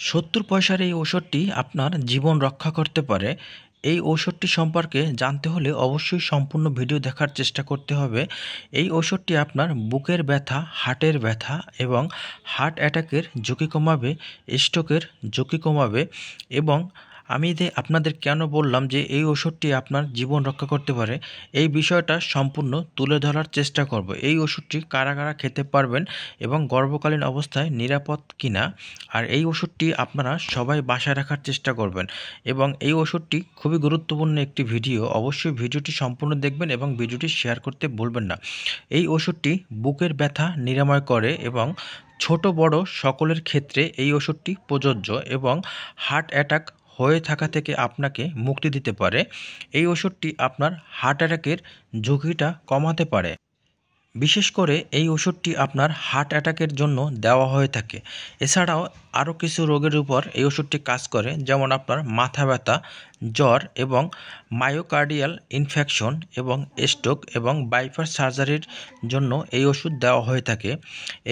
৭০ পয়সার এই ঔষধটি আপনার জীবন রক্ষা করতে পারে। এই ঔষধটি সম্পর্কে জানতে হলে অবশ্যই সম্পূর্ণ ভিডিও দেখার চেষ্টা করতে হবে। এই ঔষধটি আপনার বুকের ব্যথা, হার্টের ব্যথা এবং হার্ট অ্যাটাকের ঝুঁকি কমাবে, স্ট্রোকের ঝুঁকি কমাবে। এবং আমি আপনাদের কেন বললাম যে এই ওষুধটি আপনার জীবন রক্ষা করতে পারে, এই বিষয়টা সম্পূর্ণ তুলে ধরার চেষ্টা করব। এই ওষুধটি কারা কারা খেতে পারবেন এবং গর্ভকালীন অবস্থায় নিরাপদ কিনা, আর এই ওষুধটি আপনারা সবাই বাসায় রাখার চেষ্টা করবেন। এবং এই ওষুধটি খুবই গুরুত্বপূর্ণ একটি ভিডিও, অবশ্যই ভিডিওটি সম্পূর্ণ দেখবেন এবং ভিডিওটি শেয়ার করতে ভুলবেন না। এই ওষুধটি বুকের ব্যথা নিরাময় করে এবং ছোট বড় সকলের ক্ষেত্রে এই ওষুধটি প্রযোজ্য এবং হার্ট অ্যাটাক হয়ে থাকা থেকে আপনাকে মুক্তি দিতে পারে। এই ওষুধটি আপনার হার্ট অ্যাটাকের ঝুঁকিটা কমাতে পারে। বিশেষ করে এই ওষুধটি আপনার হার্ট অ্যাটাকের জন্য দেওয়া হয়ে থাকে। এছাড়াও আরও কিছু রোগের উপর এই ওষুধটি কাজ করে, যেমন আপনার মাথা ব্যথা, জ্বর এবং মায়োকার্ডিয়াল ইনফেকশন এবং স্ট্রোক এবং বাইপাস সার্জারির জন্য এই ওষুধ দেওয়া হয়ে থাকে।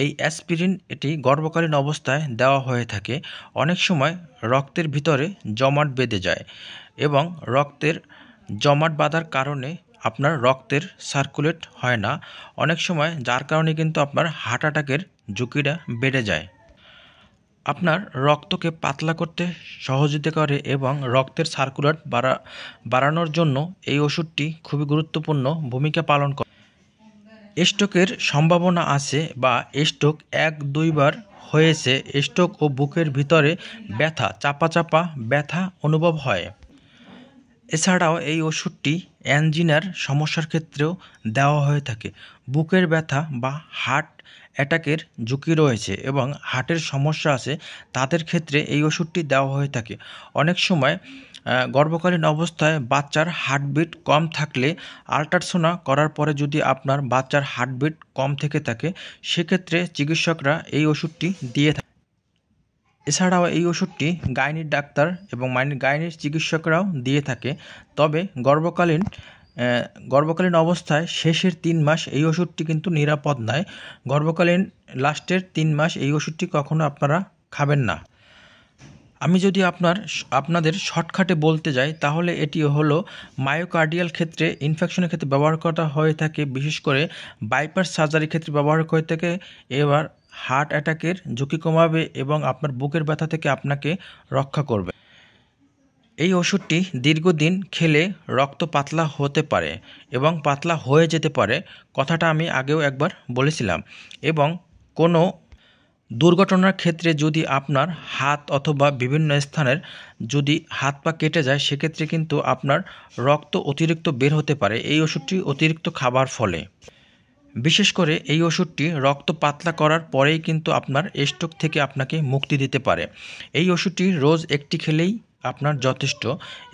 এই অ্যাসপিরিন এটি গর্ভকালীন অবস্থায় দেওয়া হয়ে থাকে। অনেক সময় রক্তের ভিতরে জমাট বেঁধে যায় এবং রক্তের জমাট বাঁধার কারণে আপনার রক্তের সার্কুলেট হয় না অনেক সময়, যার কারণে কিন্তু আপনার হার্ট অ্যাটাকের ঝুঁকিটা বেড়ে যায়। আপনার রক্তকে পাতলা করতে সহযোগিতা করে এবং রক্তের সার্কুলেট বাড়ানোর জন্য এই ওষুধটি খুবই গুরুত্বপূর্ণ ভূমিকা পালন করে। স্ট্রোকের সম্ভাবনা আছে বা স্ট্রোক ১-২ বার হয়েছে, স্ট্রোক ও বুকের ভিতরে ব্যথা, চাপা চাপা ব্যথা অনুভব হয়। এছাড়াও এই ওষুধটি অ্যাঞ্জিনার সমস্যার ক্ষেত্রেও দেওয়া হয়ে থাকে। বুকের ব্যথা বা হার্ট অ্যাটাকের ঝুঁকি রয়েছে এবং হার্টের সমস্যা আছে, তাদের ক্ষেত্রে এই ওষুধটি দেওয়া হয়ে থাকে। অনেক সময় গর্ভকালীন অবস্থায় বাচ্চার হার্টবিট কম থাকলে আল্ট্রাসাউন্ড করার পরে যদি আপনার বাচ্চার হার্টবিট কম থেকে থাকে, সেক্ষেত্রে চিকিৎসকরা এই ওষুধটি দিয়ে থাকে। এছাড়াও এই ওষুধটি গাইনির ডাক্তার এবং গাইনির চিকিৎসকরাও দিয়ে থাকে। তবে গর্ভকালীন অবস্থায় শেষের ৩ মাস এই ওষুধটি কিন্তু নিরাপদ নয়। গর্ভকালীন লাস্টের ৩ মাস এই ওষুধটি কখনো আপনারা খাবেন না। আমি যদি আপনাদের শর্টকাটে বলতে যাই, তাহলে এটি হলো মায়োকার্ডিয়াল ক্ষেত্রে ইনফেকশনের ক্ষেত্রে ব্যবহার করা হয়ে থাকে, বিশেষ করে বাইপাস সার্জারির ক্ষেত্রে ব্যবহার করে থাকে। এবার হার্ট অ্যাটাকের ঝুঁকি কমাবে এবং আপনার বুকের ব্যথা থেকে আপনাকে রক্ষা করবে। এই ওষুধটি দীর্ঘদিন খেলে রক্ত পাতলা হতে পারে এবং পাতলা হয়ে যেতে পারে, কথাটা আমি আগেও একবার বলেছিলাম। এবং কোনো দুর্ঘটনার ক্ষেত্রে যদি আপনার হাত অথবা বিভিন্ন স্থানের যদি হাত পা কেটে যায়, সেক্ষেত্রে কিন্তু আপনার রক্ত অতিরিক্ত বের হতে পারে এই ওষুধটি অতিরিক্ত খাবার ফলে। বিশেষ করে এই ওষুধটি রক্ত পাতলা করার পরেই কিন্তু আপনার স্ট্রোক থেকে আপনাকে মুক্তি দিতে পারে। এই ওষুধটি রোজ একটি খেলেই আপনার যথেষ্ট।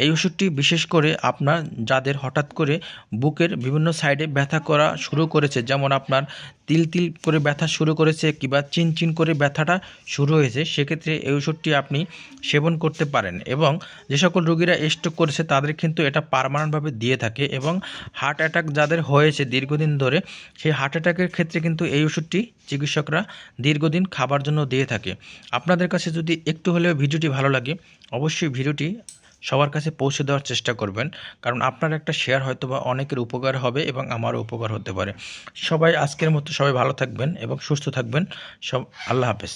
এই ওষুধটি বিশেষ করে আপনার যাদের হঠাৎ করে বুকের বিভিন্ন সাইডে ব্যথা করা শুরু করেছে, যেমন আপনার তিল তিল করে ব্যথা শুরু করেছে কিংবা চিনচিন করে ব্যথাটা শুরু হয়েছে, সেক্ষেত্রে এই ওষুধটি আপনি সেবন করতে পারেন। এবং যে সকল রোগীরা স্ট্রোক করেছে তাদের কিন্তু এটা পার্মানেন্টভাবে দিয়ে থাকে। এবং হার্ট অ্যাটাক যাদের হয়েছে দীর্ঘদিন ধরে, সেই হার্ট অ্যাটাকের ক্ষেত্রে কিন্তু এই ওষুধটি চিকিৎসকরা দীর্ঘদিন খাবার জন্য দিয়ে থাকে। আপনাদের কাছে যদি একটু হলেও ভিডিওটি ভালো লাগে, অবশ্যই ভিডিওটি সবার কাছে পৌঁছে দেওয়ার চেষ্টা করবেন, কারণ আপনার একটা শেয়ার হয়তো বা অনেকের উপকার হবে এবং আমারও উপকার হতে পারে। সবাই আজকের মতো সবাই ভালো থাকবেন এবং সুস্থ থাকবেন। আল্লাহ হাফেজ।